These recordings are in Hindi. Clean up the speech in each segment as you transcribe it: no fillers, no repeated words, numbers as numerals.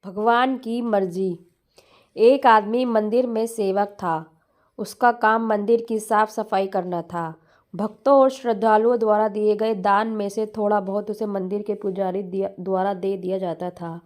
भगवान की मर्जी। एक आदमी मंदिर में सेवक था। उसका काम मंदिर की साफ सफाई करना था। भक्तों और श्रद्धालुओं द्वारा दिए गए दान में से थोड़ा बहुत उसे मंदिर के पुजारी द्वारा दे दिया जाता था।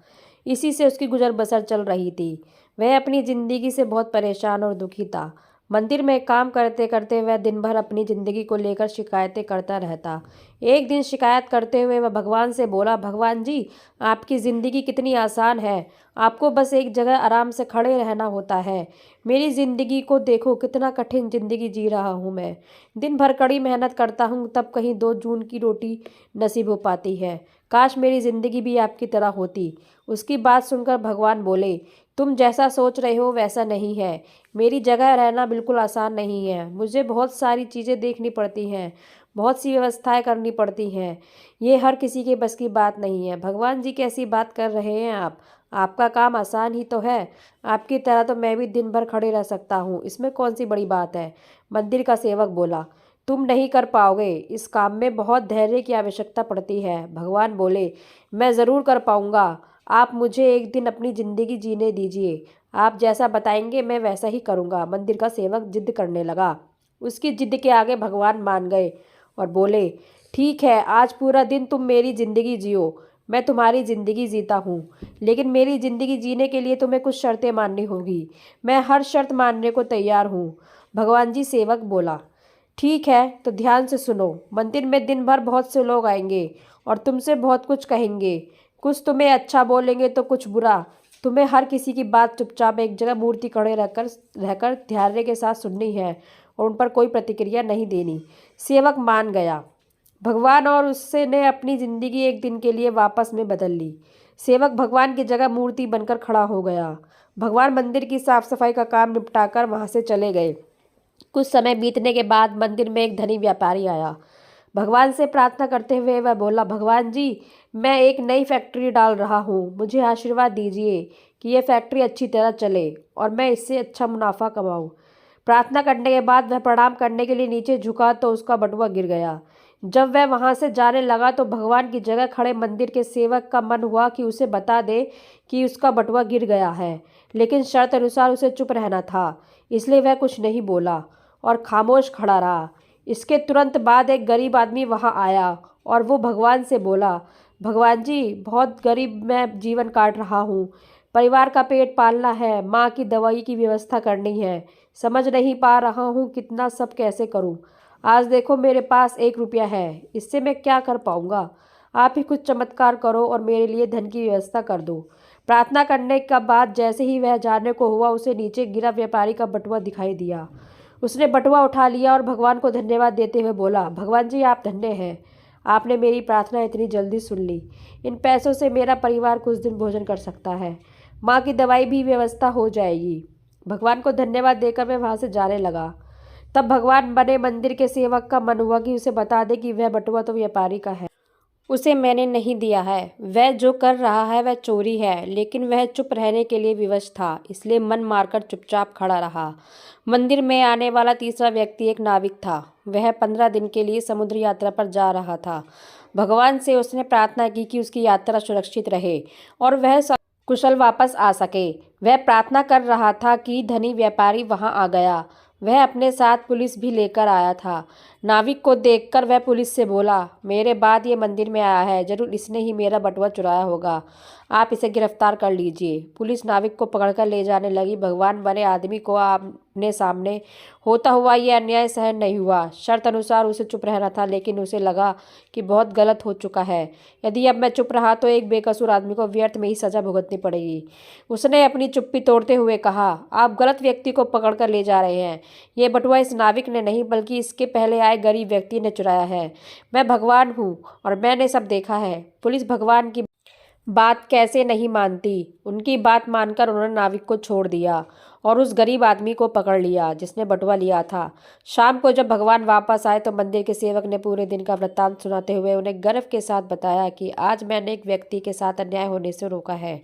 इसी से उसकी गुजर बसर चल रही थी। वह अपनी जिंदगी से बहुत परेशान और दुखी था। मंदिर में काम करते करते वह दिन भर अपनी जिंदगी को लेकर शिकायतें करता रहता। एक दिन शिकायत करते हुए वह भगवान से बोला, भगवान जी, आपकी ज़िंदगी कितनी आसान है। आपको बस एक जगह आराम से खड़े रहना होता है। मेरी ज़िंदगी को देखो, कितना कठिन ज़िंदगी जी रहा हूँ मैं। दिन भर कड़ी मेहनत करता हूँ, तब कहीं 2 जून की रोटी नसीब हो पाती है। काश मेरी ज़िंदगी भी आपकी तरह होती। उसकी बात सुनकर भगवान बोले, तुम जैसा सोच रहे हो वैसा नहीं है। मेरी जगह रहना बिल्कुल आसान नहीं है। मुझे बहुत सारी चीज़ें देखनी पड़ती हैं, बहुत सी व्यवस्थाएं करनी पड़ती हैं। ये हर किसी के बस की बात नहीं है। भगवान जी, कैसी बात कर रहे हैं आप? आपका काम आसान ही तो है। आपकी तरह तो मैं भी दिन भर खड़े रह सकता हूँ, इसमें कौन सी बड़ी बात है? मंदिर का सेवक बोला, तुम नहीं कर पाओगे। इस काम में बहुत धैर्य की आवश्यकता पड़ती है। भगवान बोले, मैं ज़रूर कर पाऊँगा। आप मुझे एक दिन अपनी ज़िंदगी जीने दीजिए। आप जैसा बताएंगे मैं वैसा ही करूँगा। मंदिर का सेवक जिद करने लगा। उसकी जिद के आगे भगवान मान गए और बोले, ठीक है, आज पूरा दिन तुम मेरी ज़िंदगी जियो। मैं तुम्हारी ज़िंदगी जीता हूँ, लेकिन मेरी ज़िंदगी जीने के लिए तुम्हें कुछ शर्तें माननी होगी। मैं हर शर्त मानने को तैयार हूँ। भगवान जी, सेवक बोला, ठीक है, तो ध्यान से सुनो। मंदिर में दिन भर बहुत से लोग आएंगे और तुमसे बहुत कुछ कहेंगे। कुछ तुम्हें अच्छा बोलेंगे तो कुछ बुरा। तुम्हें हर किसी की बात चुपचाप एक जगह मूर्ति खड़े रहकर धैर्य के साथ सुननी है और उन पर कोई प्रतिक्रिया नहीं देनी। सेवक मान गया। भगवान और उससे ने अपनी ज़िंदगी एक दिन के लिए वापस में बदल ली। सेवक भगवान की जगह मूर्ति बनकर खड़ा हो गया। भगवान मंदिर की साफ सफाई का काम निपटाकर वहां से चले गए। कुछ समय बीतने के बाद मंदिर में एक धनी व्यापारी आया। भगवान से प्रार्थना करते हुए वह बोला, भगवान जी, मैं एक नई फैक्ट्री डाल रहा हूँ। मुझे आशीर्वाद दीजिए कि यह फैक्ट्री अच्छी तरह चले और मैं इससे अच्छा मुनाफा कमाऊँ। प्रार्थना करने के बाद वह प्रणाम करने के लिए नीचे झुका तो उसका बटुआ गिर गया। जब वह वहां से जाने लगा तो भगवान की जगह खड़े मंदिर के सेवक का मन हुआ कि उसे बता दे कि उसका बटुआ गिर गया है, लेकिन शर्त अनुसार उसे चुप रहना था। इसलिए वह कुछ नहीं बोला और खामोश खड़ा रहा। इसके तुरंत बाद एक गरीब आदमी वहां आया और वो भगवान से बोला, भगवान जी, बहुत गरीब मैं जीवन काट रहा हूँ। परिवार का पेट पालना है, माँ की दवाई की व्यवस्था करनी है। समझ नहीं पा रहा हूँ कितना सब कैसे करूँ। आज देखो, मेरे पास 1 रुपया है, इससे मैं क्या कर पाऊँगा? आप ही कुछ चमत्कार करो और मेरे लिए धन की व्यवस्था कर दो। प्रार्थना करने का बाद जैसे ही वह जाने को हुआ, उसे नीचे गिरा व्यापारी का बटुआ दिखाई दिया। उसने बटुआ उठा लिया और भगवान को धन्यवाद देते हुए बोला, भगवान जी, आप धन्य हैं। आपने मेरी प्रार्थना इतनी जल्दी सुन ली। इन पैसों से मेरा परिवार कुछ दिन भोजन कर सकता है। माँ की दवाई भी व्यवस्था हो जाएगी। भगवान को धन्यवाद देकर मैं वहाँ से जाने लगा। तब भगवान बने मंदिर के सेवक का मन हुआ कि उसे बता दे कि वह बटुआ तो व्यापारी का है, उसे मैंने नहीं दिया है। वह जो कर रहा है वह चोरी है। लेकिन वह चुप रहने के लिए विवश था, इसलिए मन मारकर चुपचाप खड़ा रहा। मंदिर में आने वाला तीसरा व्यक्ति एक नाविक था। वह 15 दिन के लिए समुद्र यात्रा पर जा रहा था। भगवान से उसने प्रार्थना की कि उसकी यात्रा सुरक्षित रहे और वह कुशल वापस आ सके। वह प्रार्थना कर रहा था कि धनी व्यापारी वहां आ गया। वह अपने साथ पुलिस भी लेकर आया था। नाविक को देखकर वह पुलिस से बोला, मेरे बाद ये मंदिर में आया है, जरूर इसने ही मेरा बटुआ चुराया होगा। आप इसे गिरफ्तार कर लीजिए। पुलिस नाविक को पकड़कर ले जाने लगी। भगवान बने आदमी को आमने सामने होता हुआ यह अन्याय सहन नहीं हुआ। शर्त अनुसार उसे चुप रहना था, लेकिन उसे लगा कि बहुत गलत हो चुका है। यदि अब मैं चुप रहा तो एक बेकसूर आदमी को व्यर्थ में ही सजा भुगतनी पड़ेगी। उसने अपनी चुप्पी तोड़ते हुए कहा, आप गलत व्यक्ति को पकड़कर ले जा रहे हैं। ये बटुआ इस नाविक ने नहीं, बल्कि इसके पहले आए गरीब व्यक्ति ने चुराया है। मैं भगवान हूँ और मैंने सब देखा है। पुलिस भगवान की बात कैसे नहीं मानती। उनकी बात मानकर उन्होंने नाविक को छोड़ दिया और उस गरीब आदमी को पकड़ लिया जिसने बटुआ लिया था। शाम को जब भगवान वापस आए तो मंदिर के सेवक ने पूरे दिन का वृत्तांत सुनाते हुए उन्हें गर्व के साथ बताया कि आज मैंने एक व्यक्ति के साथ अन्याय होने से रोका है।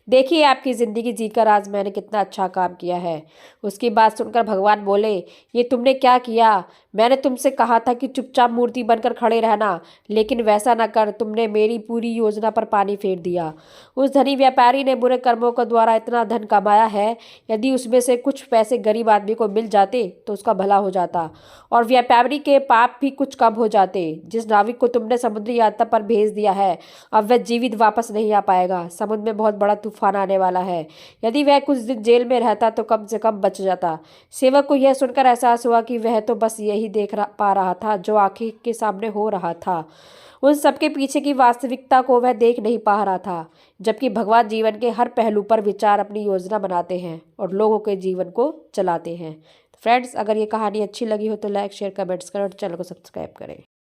देखिए आपकी ज़िंदगी जीकर आज मैंने कितना अच्छा काम किया है। उसकी बात सुनकर भगवान बोले, ये तुमने क्या किया? मैंने तुमसे कहा था कि चुपचाप मूर्ति बनकर खड़े रहना, लेकिन वैसा न कर, तुमने मेरी पूरी योजना पर पानी फेर दिया। उस धनी व्यापारी ने बुरे कर्मों के द्वारा इतना धन कमाया है, यदि उसमें से कुछ पैसे गरीब आदमी को मिल जाते तो उसका भला हो जाता और व्यापारी के पाप भी कुछ कम हो जाते। जिस नाविक को तुमने समुद्री यात्रा पर भेज दिया है, अब वह जीवित वापस नहीं आ पाएगा। समुद्र में बहुत बड़ा तूफान आने वाला है। यदि वह कुछ दिन जेल में रहता तो कम से कम बच जाता। सेवक को यह सुनकर एहसास हुआ कि वह तो बस यही पा रहा था जो आंखों के सामने हो रहा था। उन सबके पीछे की वास्तविकता को वह देख नहीं पा रहा था, जबकि भगवान जीवन के हर पहलू पर विचार अपनी योजना बनाते हैं और लोगों के जीवन को चलाते हैं। फ्रेंड्स, अगर ये कहानी अच्छी लगी हो तो लाइक शेयर कमेंट्स करें और चैनल को सब्सक्राइब करें।